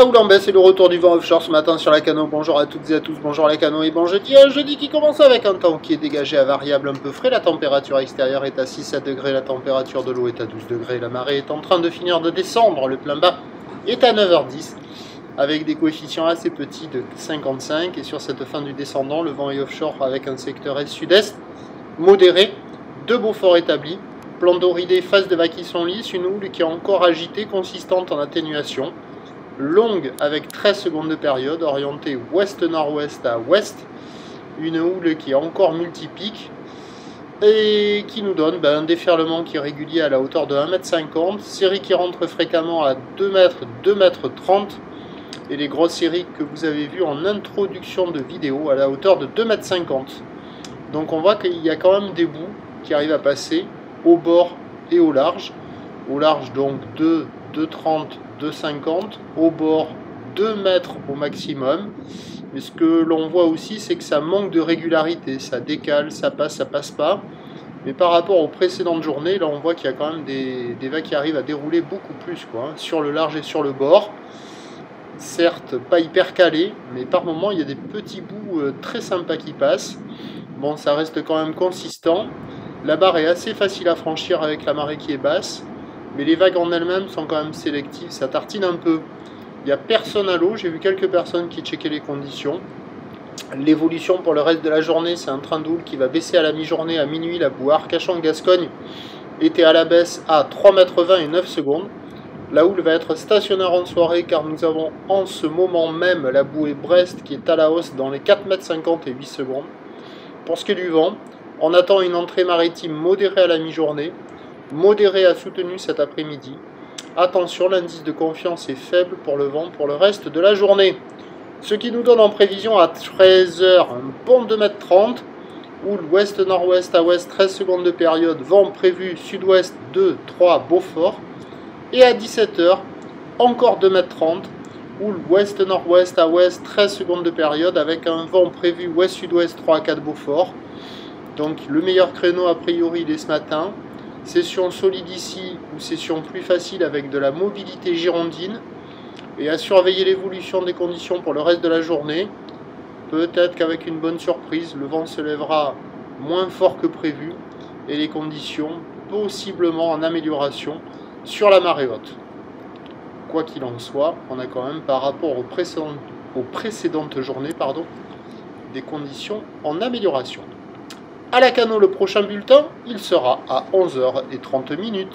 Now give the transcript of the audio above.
la houle en baisse et le retour du vent offshore ce matin sur la Cano. Bonjour à toutes et à tous, bonjour la Cano et bon jeudi. Un jeudi qui commence avec un temps qui est dégagé à variable un peu frais. La température extérieure est à 6 degrés, la température de l'eau est à 12 degrés. La marée est en train de finir de descendre, le plein bas est à 9h10 avec des coefficients assez petits de 55. Et sur cette fin du descendant, le vent est offshore avec un secteur est-sud-est modéré, deux Beaufort établis. Plan d'oridé, phase de vaquisson lisse, une houle qui est encore agitée, consistante en atténuation. Longue avec 13 secondes de période, orientée ouest-nord-ouest à ouest. Une houle qui est encore multipique et qui nous donne un déferlement qui est régulier à la hauteur de 1,50 m. Série qui rentre fréquemment à 2 mètres, 2,30 m. Et les grosses séries que vous avez vues en introduction de vidéo à la hauteur de 2,50 m. Donc on voit qu'il y a quand même des bouts qui arrivent à passer au bord et au large. Au large donc 2, 2,30, 2,50, au bord 2 mètres au maximum. Mais ce que l'on voit aussi, c'est que ça manque de régularité, ça décale, ça passe pas. Mais par rapport aux précédentes journées, là on voit qu'il y a quand même des vagues qui arrivent à dérouler beaucoup plus, sur le large et sur le bord. Certes, pas hyper calé, mais par moments il y a des petits bouts très sympas qui passent. Bon, ça reste quand même consistant. La barre est assez facile à franchir avec la marée qui est basse, mais les vagues en elles-mêmes sont quand même sélectives, ça tartine un peu. Il n'y a personne à l'eau, j'ai vu quelques personnes qui checkaient les conditions. L'évolution pour le reste de la journée, c'est un train de houle qui va baisser à la mi-journée, à minuit. La boue Arcachon-Gascogne était à la baisse à 3,20 m et 9 secondes. La houle va être stationnaire en soirée car nous avons en ce moment même la bouée Brest qui est à la hausse dans les 4,50 m et 8 secondes. Pour ce qui est du vent, on attend une entrée maritime modérée à la mi-journée, modérée à soutenue cet après-midi. Attention, l'indice de confiance est faible pour le vent pour le reste de la journée. Ce qui nous donne en prévision à 13 h un bon 2,30 m, houle ouest-nord-ouest à ouest, 13 secondes de période, vent prévu sud-ouest 2, 3, Beaufort. Et à 17 h, encore 2,30 m, houle ouest-nord-ouest à ouest, 13 secondes de période, avec un vent prévu ouest-sud-ouest 3 à 4 Beaufort. Donc le meilleur créneau a priori il est ce matin. Session solide ici ou session plus facile avec de la mobilité girondine. Et à surveiller l'évolution des conditions pour le reste de la journée. Peut-être qu'avec une bonne surprise, le vent se lèvera moins fort que prévu. Et les conditions possiblement en amélioration sur la marée haute. Quoi qu'il en soit, on a quand même par rapport aux précédentes journées, des conditions en amélioration. À la Cano, le prochain bulletin, il sera à 11h30.